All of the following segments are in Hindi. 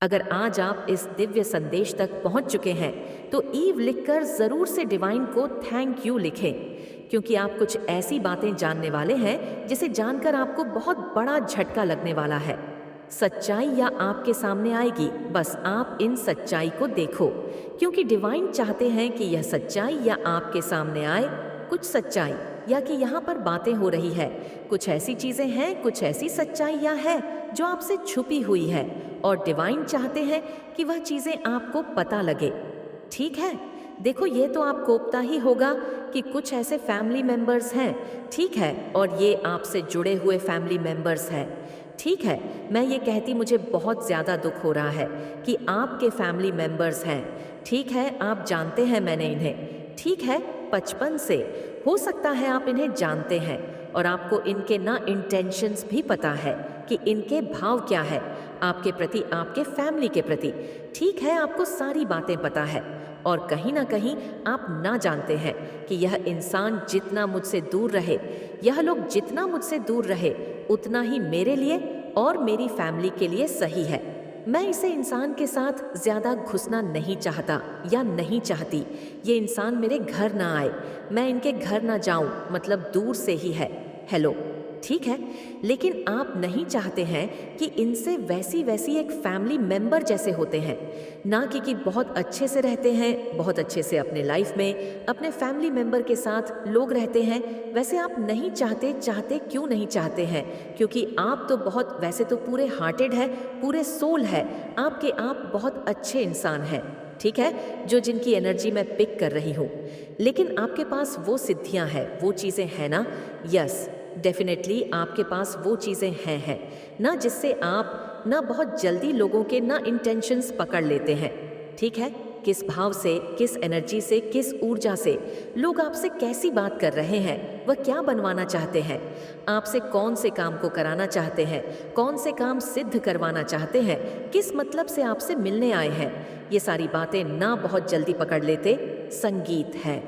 अगर आज आप इस दिव्य संदेश तक पहुंच चुके हैं तो ईव लिखकर जरूर से डिवाइन को थैंक यू लिखें, क्योंकि आप कुछ ऐसी बातें जानने वाले हैं जिसे जानकर आपको बहुत बड़ा झटका लगने वाला है। सच्चाई या आपके सामने आएगी, बस आप इन सच्चाई को देखो, क्योंकि डिवाइन चाहते हैं कि यह सच्चाई या आपके सामने आए। कुछ सच्चाई या कि यहाँ पर बातें हो रही है, कुछ ऐसी चीजें हैं, कुछ ऐसी सच्चाइयाँ है जो आपसे छुपी हुई है और डिवाइन चाहते हैं कि वह चीजें आपको पता लगे। ठीक है, देखो ये तो आप कोपता ही होगा कि कुछ ऐसे फैमिली मेंबर्स हैं, ठीक है, और ये आपसे जुड़े हुए फैमिली मेंबर्स हैं। ठीक है, मैं ये कहती मुझे बहुत ज़्यादा दुख हो रहा है कि आपके फैमिली मेंबर्स हैं। ठीक है, आप जानते हैं मैंने इन्हें, ठीक है, बचपन से। हो सकता है आप इन्हें जानते हैं और आपको इनके ना इंटेंशंस भी पता है कि इनके भाव क्या है आपके प्रति, आपके फैमिली के प्रति। ठीक है, आपको सारी बातें पता है और कहीं ना कहीं आप ना जानते हैं कि यह इंसान जितना मुझसे दूर रहे, यह लोग जितना मुझसे दूर रहे, उतना ही मेरे लिए और मेरी फैमिली के लिए सही है। मैं इसे इंसान के साथ ज्यादा घुसना नहीं चाहता या नहीं चाहती। ये इंसान मेरे घर ना आए, मैं इनके घर ना जाऊं, मतलब दूर से ही है। हेलो, ठीक है, लेकिन आप नहीं चाहते हैं कि इनसे वैसी वैसी एक फैमिली मेंबर जैसे होते हैं, ना कि बहुत अच्छे से रहते हैं, बहुत अच्छे से अपने लाइफ में अपने फैमिली मेंबर के साथ लोग रहते हैं, वैसे आप नहीं चाहते। चाहते क्यों नहीं चाहते हैं? क्योंकि आप तो बहुत, वैसे तो पूरे हार्टेड है, पूरे सोल है आपके, आप बहुत अच्छे इंसान हैं, ठीक है, जो जिनकी एनर्जी मैं पिक कर रही हूँ। लेकिन आपके पास वो सिद्धियाँ हैं, वो चीज़ें हैं ना? यस, डेफिनेटली आपके पास वो चीज़ें हैं ना, जिससे आप ना बहुत जल्दी लोगों के ना इंटेंशंस पकड़ लेते हैं। ठीक है, किस भाव से, किस एनर्जी से, किस ऊर्जा से लोग आपसे कैसी बात कर रहे हैं, वह क्या बनवाना चाहते हैं, आपसे कौन से काम को कराना चाहते हैं, कौन से काम सिद्ध करवाना चाहते हैं, किस मतलब से आपसे मिलने आए हैं, ये सारी बातें ना बहुत जल्दी पकड़ लेते संगीत है।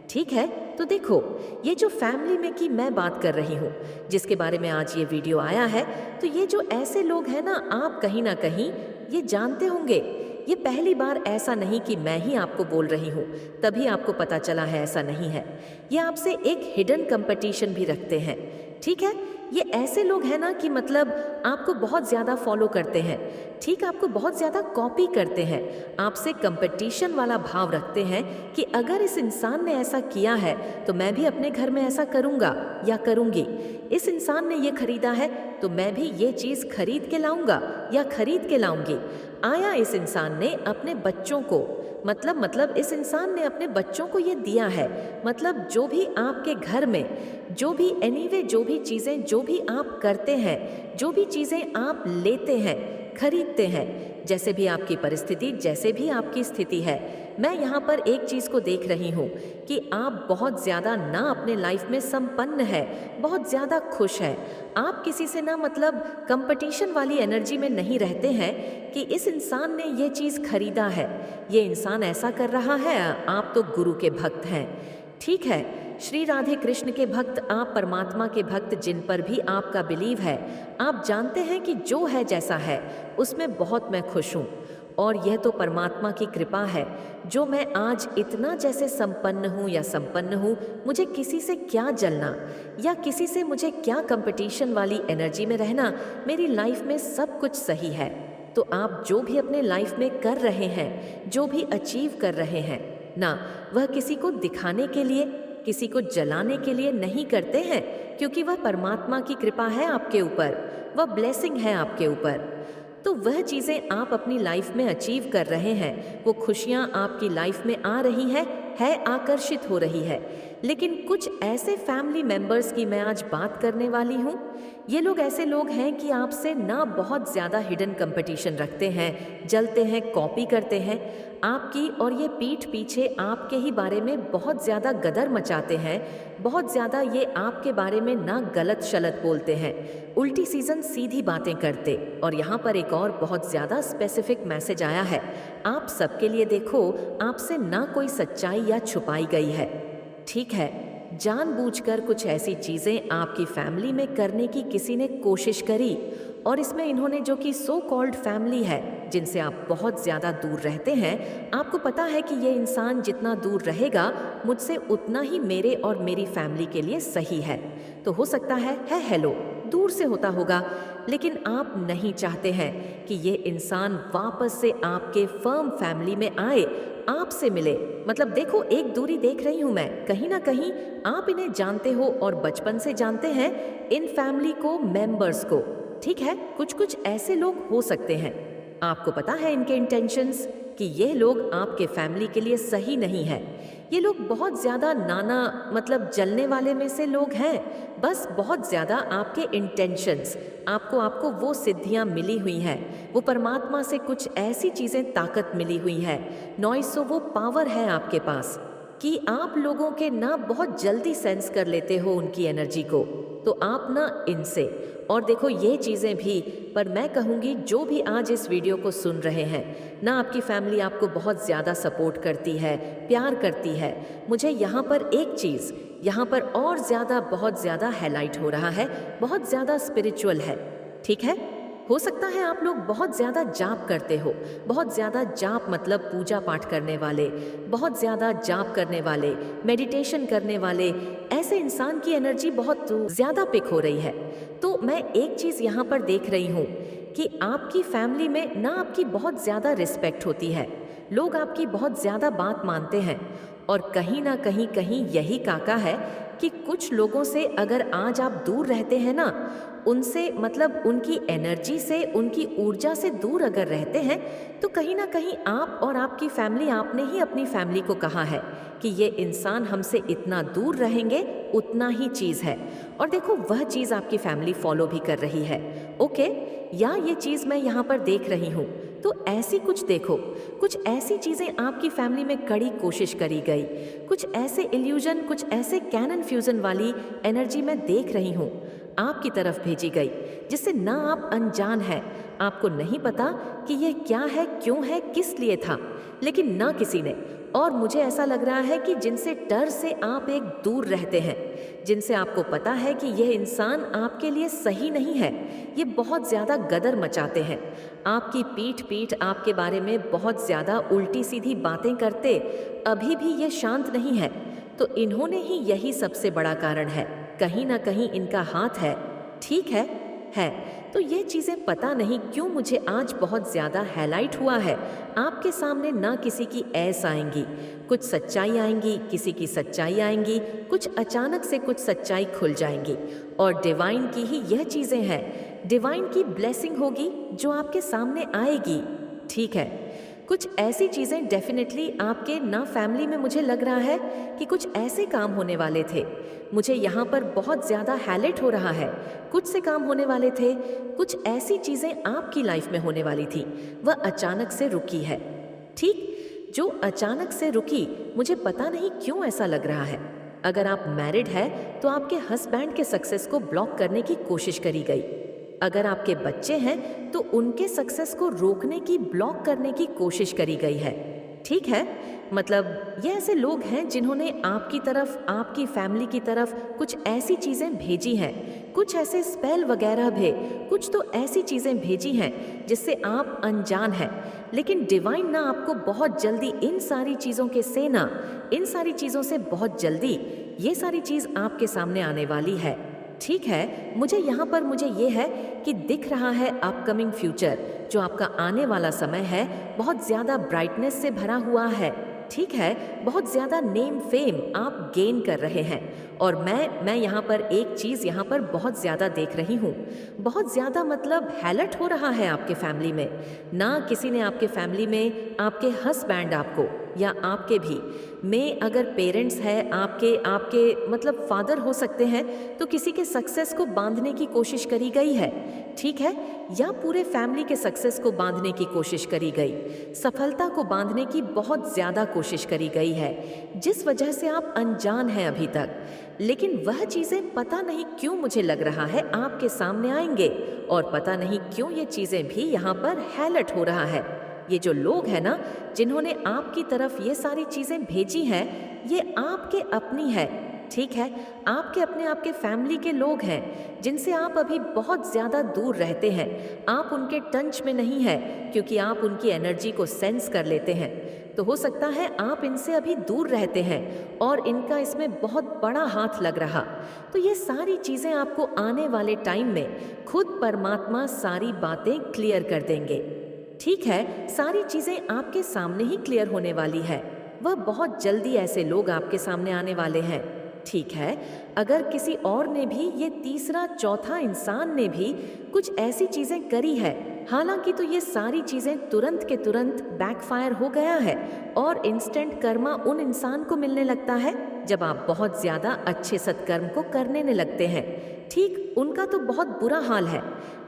ठीक है, तो देखो, ये जो फैमिली में की मैं बात कर रही हूँ, जिसके बारे में आज ये वीडियो आया है, तो ये जो ऐसे लोग हैं ना, आप कहीं ना कहीं ये जानते होंगे। ये पहली बार ऐसा नहीं कि मैं ही आपको बोल रही हूँ तभी आपको पता चला है, ऐसा नहीं है। ये आपसे एक हिडन कंपटीशन भी रखते हैं। ठीक है, ये ऐसे लोग हैं ना कि मतलब आपको बहुत ज़्यादा फॉलो करते हैं, ठीक, आपको बहुत ज़्यादा कॉपी करते हैं, आपसे कंपटीशन वाला भाव रखते हैं कि अगर इस इंसान ने ऐसा किया है तो मैं भी अपने घर में ऐसा करूँगा या करूँगी। इस इंसान ने ये खरीदा है तो मैं भी ये चीज़ खरीद के लाऊंगा या खरीद के लाऊंगी। आया इस इंसान ने अपने बच्चों को, मतलब इस इंसान ने अपने बच्चों को ये दिया है, मतलब जो भी आपके घर में, जो भी एनीवे, जो भी चीज़ें, जो भी आप करते हैं, जो भी चीज़ें आप लेते हैं, खरीदते हैं, जैसे भी आपकी परिस्थिति, जैसे भी आपकी स्थिति है, मैं यहाँ पर एक चीज़ को देख रही हूँ कि आप बहुत ज़्यादा ना अपने लाइफ में संपन्न है, बहुत ज़्यादा खुश है। आप किसी से ना मतलब कंपटीशन वाली एनर्जी में नहीं रहते हैं कि इस इंसान ने ये चीज़ खरीदा है, ये इंसान ऐसा कर रहा है। आप तो गुरु के भक्त हैं, ठीक है, श्री राधे कृष्ण के भक्त, आप परमात्मा के भक्त, जिन पर भी आपका बिलीव है। आप जानते हैं कि जो है जैसा है उसमें बहुत मैं खुश हूँ और यह तो परमात्मा की कृपा है जो मैं आज इतना जैसे संपन्न हूँ या संपन्न हूँ। मुझे किसी से क्या जलना या किसी से मुझे क्या कंपटीशन वाली एनर्जी में रहना, मेरी लाइफ में सब कुछ सही है। तो आप जो भी अपने लाइफ में कर रहे हैं, जो भी अचीव कर रहे हैं ना, वह किसी को दिखाने के लिए, किसी को जलाने के लिए नहीं करते हैं, क्योंकि वह परमात्मा की कृपा है आपके ऊपर, वह ब्लेसिंग है आपके ऊपर। तो वह चीज़ें आप अपनी लाइफ में अचीव कर रहे हैं, वो खुशियाँ आपकी लाइफ में आ रही है आकर्षित हो रही है। लेकिन कुछ ऐसे फैमिली मेंबर्स की मैं आज बात करने वाली हूँ। ये लोग ऐसे लोग हैं कि आपसे ना बहुत ज़्यादा हिडन कंपटीशन रखते हैं, जलते हैं, कॉपी करते हैं आपकी, और ये पीठ पीछे आपके ही बारे में बहुत ज़्यादा गदर मचाते हैं, बहुत ज़्यादा ये आपके बारे में ना गलत शलत बोलते हैं, उल्टी सीजन सीधी बातें करते। और यहाँ पर एक और बहुत ज़्यादा स्पेसिफिक मैसेज आया है आप सबके लिए। देखो, आपसे ना कोई सच्चाई या छुपाई गई है, ठीक है, जानबूझकर कुछ ऐसी चीज़ें आपकी फैमिली में करने की किसी ने कोशिश करी और इसमें इन्होंने जो कि सो कॉल्ड फैमिली है, जिनसे आप बहुत ज़्यादा दूर रहते हैं, आपको पता है कि ये इंसान जितना दूर रहेगा मुझसे उतना ही मेरे और मेरी फैमिली के लिए सही है। तो हो सकता है हेलो दूर से होता होगा, लेकिन आप नहीं चाहते हैं कि ये इंसान वापस से आपके फर्म फैमिली में आए, आपसे मिले। मतलब देखो, एक दूरी देख रही हूं मैं, कहीं ना कहीं आप इन्हें जानते हो और बचपन से जानते हैं इन फैमिली को, मेंबर्स को। ठीक है, कुछ कुछ ऐसे लोग हो सकते हैं, आपको पता है इनके इंटेंशंस, कि ये लोग आपके फैमिली के लिए सही नहीं है। ये लोग बहुत ज़्यादा नाना मतलब जलने वाले में से लोग हैं, बस बहुत ज़्यादा आपके इंटेंशंस, आपको वो सिद्धियां मिली हुई हैं, वो परमात्मा से कुछ ऐसी चीज़ें, ताकत मिली हुई है, नॉइसो वो पावर है आपके पास कि आप लोगों के ना बहुत जल्दी सेंस कर लेते हो उनकी एनर्जी को। तो आप ना इनसे, और देखो ये चीज़ें भी, पर मैं कहूँगी जो भी आज इस वीडियो को सुन रहे हैं ना, आपकी फैमिली आपको बहुत ज़्यादा सपोर्ट करती है, प्यार करती है। मुझे यहाँ पर एक चीज़, यहाँ पर और ज़्यादा बहुत ज़्यादा हाईलाइट हो रहा है, बहुत ज़्यादा स्पिरिचुअल है। ठीक है, हो सकता है आप लोग बहुत ज़्यादा जाप करते हो, बहुत ज़्यादा जाप मतलब पूजा पाठ करने वाले, बहुत ज़्यादा जाप करने वाले, मेडिटेशन करने वाले, ऐसे इंसान की एनर्जी बहुत ज़्यादा पिक हो रही है। तो मैं एक चीज़ यहाँ पर देख रही हूँ कि आपकी फैमिली में ना आपकी बहुत ज़्यादा रिस्पेक्ट होती है, लोग आपकी बहुत ज़्यादा बात मानते हैं, और कहीं ना कहीं यही काका है कि कुछ लोगों से अगर आज आप दूर रहते हैं ना, उनसे मतलब उनकी एनर्जी से, उनकी ऊर्जा से दूर अगर रहते हैं, तो कहीं ना कहीं आप और आपकी फैमिली, आपने ही अपनी फैमिली को कहा है कि ये इंसान हमसे इतना दूर रहेंगे उतना ही चीज़ है, और देखो वह चीज़ आपकी फैमिली फॉलो भी कर रही है। ओके, या ये चीज़ मैं यहाँ पर देख रही हूँ, तो ऐसी कुछ देखो, कुछ ऐसी चीज़ें आपकी फैमिली में कड़ी कोशिश करी गई, कुछ ऐसे इल्यूजन, कुछ ऐसे कैनन फ्यूजन वाली एनर्जी मैं देख रही हूँ आपकी तरफ भेजी गई, जिससे ना आप अनजान है, आपको नहीं पता कि ये क्या है, क्यों है, किस लिए था, लेकिन ना किसी ने, और मुझे ऐसा लग रहा है कि जिनसे डर से आप एक दूर रहते हैं, जिनसे आपको पता है कि यह इंसान आपके लिए सही नहीं है, ये बहुत ज़्यादा गदर मचाते हैं, आपकी पीठ आपके बारे में बहुत ज़्यादा उल्टी सीधी बातें करते, अभी भी ये शांत नहीं है, तो इन्होंने ही, यही सबसे बड़ा कारण है, कहीं ना कहीं इनका हाथ है। ठीक है। तो ये चीज़ें पता नहीं क्यों मुझे आज बहुत ज़्यादा हाईलाइट हुआ है आपके सामने, ना किसी की ऐस आएंगी, कुछ सच्चाई आएंगी, किसी की सच्चाई आएंगी, कुछ अचानक से कुछ सच्चाई खुल जाएंगी, और डिवाइन की ही यह चीज़ें हैं, डिवाइन की ब्लेसिंग होगी जो आपके सामने आएगी। ठीक है, कुछ ऐसी चीज़ें डेफिनेटली आपके ना फैमिली में, मुझे लग रहा है कि कुछ ऐसे काम होने वाले थे, मुझे यहाँ पर बहुत ज़्यादा हाईलाइट हो रहा है, कुछ से काम होने वाले थे, कुछ ऐसी चीज़ें आपकी लाइफ में होने वाली थी, वह अचानक से रुकी है। ठीक, जो अचानक से रुकी, मुझे पता नहीं क्यों ऐसा लग रहा है। अगर आप मैरिड है तो आपके हस्बैंड के सक्सेस को ब्लॉक करने की कोशिश करी गई, अगर आपके बच्चे हैं तो उनके सक्सेस को रोकने की, ब्लॉक करने की कोशिश करी गई है। ठीक है, मतलब ये ऐसे लोग हैं जिन्होंने आपकी तरफ, आपकी फैमिली की तरफ कुछ ऐसी चीज़ें भेजी हैं, कुछ ऐसे स्पेल वगैरह भी, कुछ तो ऐसी चीज़ें भेजी हैं जिससे आप अनजान हैं, लेकिन डिवाइन ना आपको बहुत जल्दी इन सारी चीज़ों के से ना, इन सारी चीज़ों से बहुत जल्दी ये सारी चीज़ आपके सामने आने वाली है। ठीक है, मुझे यहाँ पर मुझे ये है कि दिख रहा है अपकमिंग फ्यूचर, जो आपका आने वाला समय है, बहुत ज़्यादा ब्राइटनेस से भरा हुआ है। ठीक है, बहुत ज़्यादा नेम फेम आप गेन कर रहे हैं, और मैं यहाँ पर एक चीज़ यहाँ पर बहुत ज़्यादा देख रही हूँ, बहुत ज़्यादा मतलब हाईलाइट हो रहा है आपके फैमिली में, ना किसी ने आपके फैमिली में, आपके हस्बैंड आपको या आपके भी में अगर पेरेंट्स है आपके मतलब फादर हो सकते हैं, तो किसी के सक्सेस को बांधने की कोशिश करी गई है। ठीक है, या पूरे फैमिली के सक्सेस को बांधने की कोशिश करी गई, सफलता को बांधने की बहुत ज़्यादा कोशिश करी गई है, जिस वजह से आप अनजान हैं अभी तक, लेकिन वह चीज़ें पता नहीं क्यों मुझे लग रहा है आपके सामने आएंगे, और पता नहीं क्यों ये चीज़ें भी यहाँ पर हाईलाइट हो रहा है। ये जो लोग हैं ना, जिन्होंने आपकी तरफ ये सारी चीज़ें भेजी हैं, ये आपके अपनी है, ठीक है, आपके अपने आपके फैमिली के लोग हैं जिनसे आप अभी बहुत ज़्यादा दूर रहते हैं। आप उनके टंच में नहीं है क्योंकि आप उनकी एनर्जी को सेंस कर लेते हैं। तो हो सकता है आप इनसे अभी दूर रहते हैं और इनका इसमें बहुत बड़ा हाथ लग रहा। तो ये सारी चीज़ें आपको आने वाले टाइम में खुद परमात्मा सारी बातें क्लियर कर देंगे। ठीक है, सारी चीज़ें आपके सामने ही क्लियर होने वाली है। वह बहुत जल्दी ऐसे लोग आपके सामने आने वाले हैं। ठीक है, अगर किसी और ने भी, ये तीसरा चौथा इंसान ने भी कुछ ऐसी चीज़ें करी है, हालांकि तो ये सारी चीज़ें तुरंत के तुरंत बैकफायर हो गया है और इंस्टेंट कर्मा उन इंसान को मिलने लगता है जब आप बहुत ज़्यादा अच्छे सत्कर्म को करने लगते हैं। ठीक, उनका तो बहुत बुरा हाल है।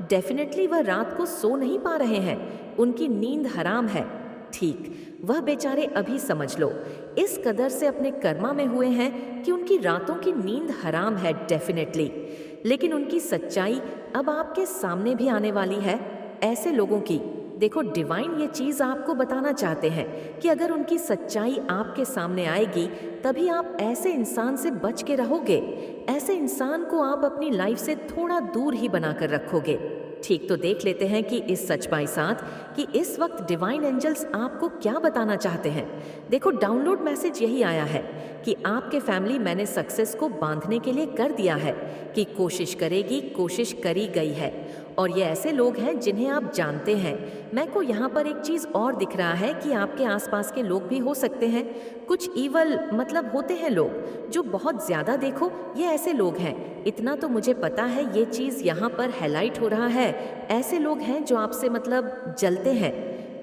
डेफिनेटली वह रात को सो नहीं पा रहे हैं, उनकी नींद हराम है। ठीक, वह बेचारे अभी समझ लो इस कदर से अपने कर्मा में हुए हैं कि उनकी रातों की नींद हराम है डेफिनेटली। लेकिन उनकी सच्चाई अब आपके सामने भी आने वाली है। ऐसे लोगों की देखो, डिवाइन ये चीज़ आपको बताना चाहते हैं कि अगर उनकी सच्चाई आपके सामने आएगी तभी आप ऐसे इंसान से बच के रहोगे। ऐसे इंसान को आप अपनी लाइफ से थोड़ा दूर ही बनाकर रखोगे। ठीक, तो देख लेते हैं कि इस सच बाई साथ कि इस वक्त डिवाइन एंजल्स आपको क्या बताना चाहते हैं। देखो, डाउनलोड मैसेज यही आया है कि आपके फैमिली मैंने सक्सेस को बांधने के लिए कर दिया है, कि कोशिश करेगी, कोशिश करी गई है। और ये ऐसे लोग हैं जिन्हें आप जानते हैं। मैं को यहाँ पर एक चीज़ और दिख रहा है कि आपके आसपास के लोग भी हो सकते हैं। कुछ ईवल मतलब होते हैं लोग जो बहुत ज़्यादा, देखो ये ऐसे लोग हैं, इतना तो मुझे पता है, ये चीज़ यहाँ पर हाईलाइट हो रहा है। ऐसे लोग हैं जो आपसे मतलब जलते हैं।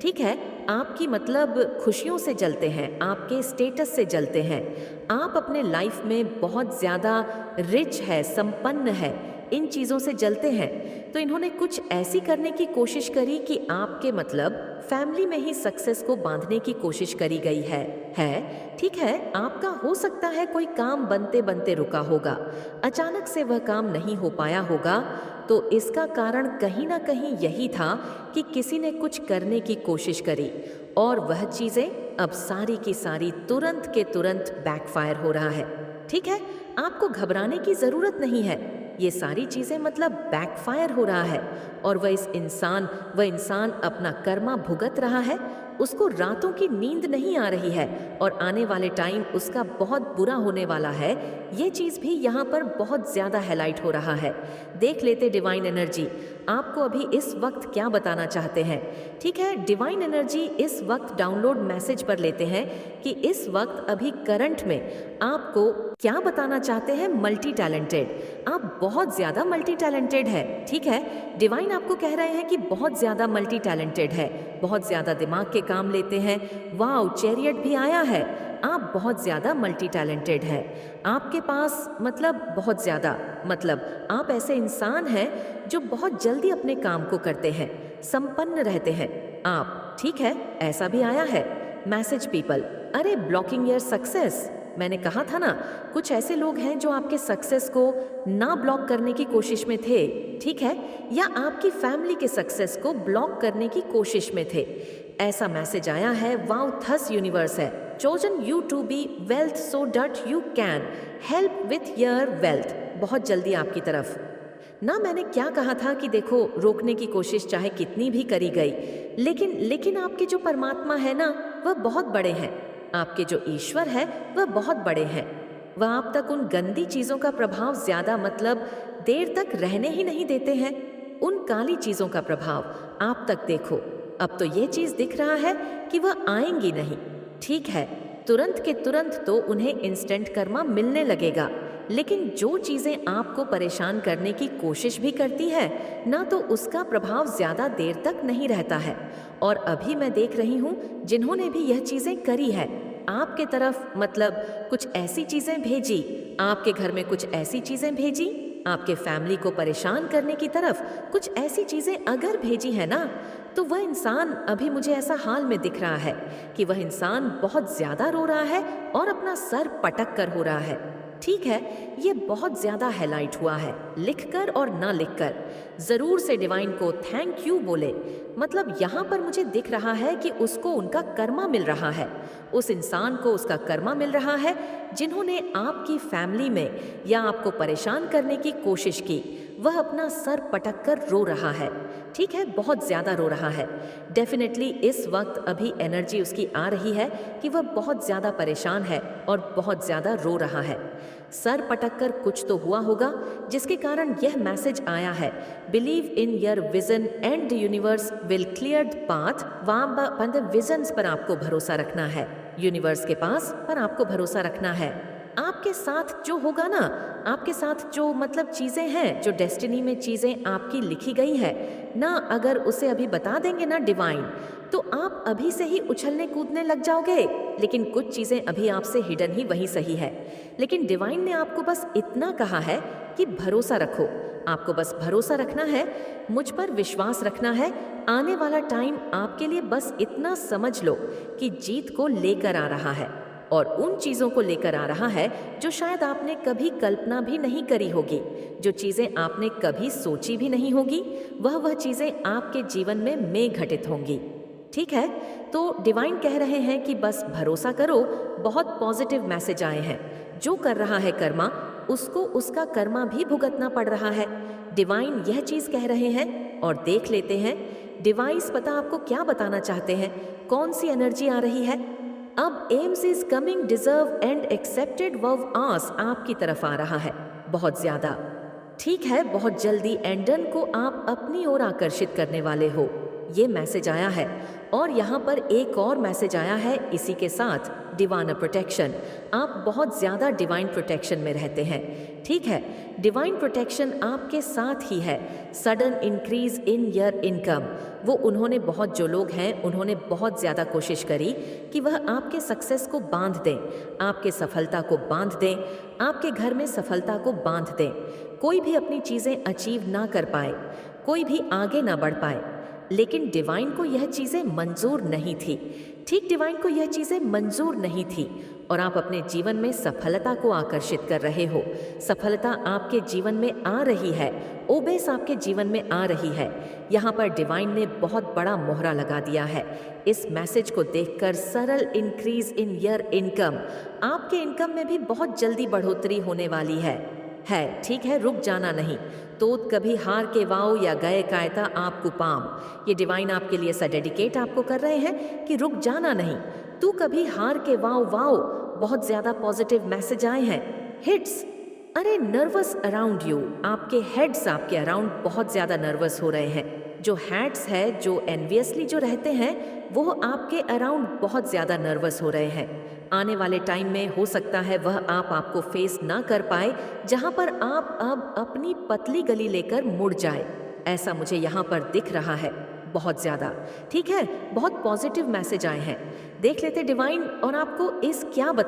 ठीक है, आपकी मतलब खुशियों से जलते हैं, आपके स्टेटस से जलते हैं। आप अपने लाइफ में बहुत ज़्यादा रिच है, संपन्न है, इन चीज़ों से जलते हैं। तो इन्होंने कुछ ऐसी करने की कोशिश करी कि आपके मतलब फैमिली में ही सक्सेस को बांधने की कोशिश करी गई है। ठीक है, आपका हो सकता है कोई काम बनते बनते रुका होगा, अचानक से वह काम नहीं हो पाया होगा। तो इसका कारण कहीं ना कहीं यही था कि किसी ने कुछ करने की कोशिश करी और वह चीज़ें अब सारी की सारी तुरंत के तुरंत बैकफायर हो रहा है। ठीक है, आपको घबराने की ज़रूरत नहीं है। ये सारी चीज़ें मतलब बैकफायर हो रहा है और वह इंसान अपना कर्मा भुगत रहा है। उसको रातों की नींद नहीं आ रही है और आने वाले टाइम उसका बहुत बुरा होने वाला है। ये चीज़ भी यहाँ पर बहुत ज़्यादा हाईलाइट हो रहा है। देख लेते डिवाइन एनर्जी आपको अभी इस वक्त क्या बताना चाहते हैं। ठीक है, डिवाइन एनर्जी इस वक्त डाउनलोड मैसेज पर लेते हैं कि इस वक्त अभी करंट में आपको क्या बताना चाहते हैं। मल्टी टैलेंटेड, आप बहुत ज़्यादा मल्टी टैलेंटेड है। ठीक है, डिवाइन आपको कह रहे हैं कि बहुत ज़्यादा मल्टी टैलेंटेड है, बहुत ज़्यादा दिमाग के काम लेते हैं। वाओ, चैरियट भी आया है। आप बहुत ज़्यादा मल्टी टैलेंटेड है। आपके पास मतलब बहुत ज़्यादा मतलब आप ऐसे इंसान हैं जो बहुत जल्दी अपने काम को करते हैं, संपन्न रहते हैं आप। ठीक है, ऐसा भी आया है मैसेज पीपल। अरे, ब्लॉकिंग योर सक्सेस, मैंने कहा था ना, कुछ ऐसे लोग हैं जो आपके सक्सेस को ना ब्लॉक करने की कोशिश में थे। ठीक है, या आपकी फैमिली के सक्सेस को ब्लॉक करने की कोशिश में थे। ऐसा मैसेज आया है। वाओ, थस यूनिवर्स है chosen you to be wealth so that you can help with your wealth. बहुत जल्दी आपकी तरफ ना, मैंने क्या कहा था कि देखो, रोकने की कोशिश चाहे कितनी भी करी गई, लेकिन आपके जो परमात्मा है ना, वह बहुत बड़े हैं। आपके जो ईश्वर है वह बहुत बड़े हैं। वह आप तक उन गंदी चीज़ों का प्रभाव ज़्यादा मतलब देर तक रहने ही नहीं देते हैं। उन काली चीज़ों का प्रभाव आप तक देखो, अब तो ये चीज़ दिख रहा है कि वह आएंगी नहीं। ठीक है, तुरंत के तुरंत तो उन्हें इंस्टेंट कर्मा मिलने लगेगा, लेकिन जो चीज़ें आपको परेशान करने की कोशिश भी करती है ना, तो उसका प्रभाव ज़्यादा देर तक नहीं रहता है। और अभी मैं देख रही हूँ जिन्होंने भी यह चीज़ें करी है आपके तरफ, मतलब कुछ ऐसी चीज़ें भेजी, आपके घर में कुछ ऐसी चीज़ें भेजी, आपके फैमिली को परेशान करने की तरफ कुछ ऐसी चीज़ें अगर भेजी है ना, तो वह इंसान अभी मुझे ऐसा हाल में दिख रहा है कि वह इंसान बहुत ज़्यादा रो रहा है और अपना सर पटक कर हो रहा है। ठीक है, ये बहुत ज़्यादा हाईलाइट हुआ है, लिखकर और ना लिखकर। ज़रूर से डिवाइन को थैंक यू बोले। मतलब यहाँ पर मुझे दिख रहा है कि उसको उनका कर्मा मिल रहा है, उस इंसान को उसका कर्मा मिल रहा है जिन्होंने आपकी फैमिली में या आपको परेशान करने की कोशिश की। वह अपना सर पटक कर रो रहा है, ठीक है, बहुत ज़्यादा रो रहा है। डेफिनेटली इस वक्त अभी एनर्जी उसकी आ रही है कि वह बहुत ज़्यादा परेशान है और बहुत ज़्यादा रो रहा है। सर पटक कर कुछ तो हुआ होगा जिसके कारण यह मैसेज आया है, believe in your vision and the universe will clear the path. वहाँ पर विजन्स पर आपको भरोसा रखना है, यूनिवर्स के पास पर आपको भरोसा रखना है। आपके साथ जो होगा ना, आपके साथ जो मतलब चीज़ें हैं, जो डेस्टिनी में चीज़ें आपकी लिखी गई है ना, अगर उसे अभी बता देंगे ना डिवाइन, तो आप अभी से ही उछलने कूदने लग जाओगे। लेकिन कुछ चीज़ें अभी आपसे हिडन ही वही सही है। लेकिन डिवाइन ने आपको बस इतना कहा है कि भरोसा रखो, आपको बस भरोसा रखना है, मुझ पर विश्वास रखना है। आने वाला टाइम आपके लिए बस इतना समझ लो कि जीत को लेकर आ रहा है, और उन चीज़ों को लेकर आ रहा है जो शायद आपने कभी कल्पना भी नहीं करी होगी, जो चीज़ें आपने कभी सोची भी नहीं होगी, वह चीज़ें आपके जीवन में घटित होंगी। ठीक है, तो डिवाइन कह रहे हैं कि बस भरोसा करो। बहुत पॉजिटिव मैसेज आए हैं। जो कर रहा है कर्मा, उसको उसका कर्मा भी भुगतना पड़ रहा है। डिवाइन यह चीज़ कह रहे हैं, और देख लेते हैं डिवाइस पता आपको क्या बताना चाहते हैं, कौन सी एनर्जी आ रही है। अब aims is coming, deserve and accepted वर्व आस आपकी तरफ आ रहा है, बहुत ज्यादा। ठीक है, बहुत जल्दी एंडन को आप अपनी ओर आकर्षित करने वाले हो, ये मैसेज आया है। और यहाँ पर एक और मैसेज आया है इसी के साथ, डिवाइन प्रोटेक्शन। आप बहुत ज़्यादा डिवाइन प्रोटेक्शन में रहते हैं, ठीक है, डिवाइन प्रोटेक्शन आपके साथ ही है। Sudden increase in your income, वो उन्होंने बहुत, जो लोग हैं उन्होंने बहुत ज़्यादा कोशिश करी कि वह आपके सक्सेस को बांध दें, आपके सफलता को बांध दें, आपके घर में सफलता को बांध दें। कोई भी अपनी चीज़ें अचीव ना कर पाए, कोई भी आगे ना बढ़ पाए, लेकिन डिवाइन को यह चीज़ें मंजूर नहीं थी। ठीक, डिवाइन को यह चीज़ें मंजूर नहीं थी, और आप अपने जीवन में सफलता को आकर्षित कर रहे हो। सफलता आपके जीवन में आ रही है, ओबेस आपके जीवन में आ रही है। यहाँ पर डिवाइन ने बहुत बड़ा मोहरा लगा दिया है। इस मैसेज को देखकर सरल इंक्रीज इन योर इनकम, आपके इनकम में भी बहुत जल्दी बढ़ोतरी होने वाली है। ठीक है, रुक जाना नहीं। तो कभी हार के वाओ या गए कायता आपको पाम, ये डिवाइन आपके लिए ऐसा डेडिकेट आपको कर रहे हैं कि रुक जाना नहीं, तू कभी हार के वाओ वाओ। बहुत ज्यादा पॉजिटिव मैसेज आए हैं। हिट्स, अरे नर्वस अराउंड यू, आपके हेड्स आपके अराउंड बहुत ज्यादा नर्वस हो रहे हैं। जो हैट्स है, जो एनवियसली जो रहते हैं, वो आपके अराउंड बहुत ज्यादा नर्वस हो रहे हैं। आने वाले टाइम में हो सकता है वह आपको फेस ना कर पाए, जहां पर आप अब अपनी पतली गली लेकर मुड़ जाए, ऐसा मुझे यहाँ पर दिख रहा है बहुत ज्यादा। ठीक है, बहुत पॉजिटिव मैसेज आए हैं। देख लेते डिवाइन और आपको इस क्या बता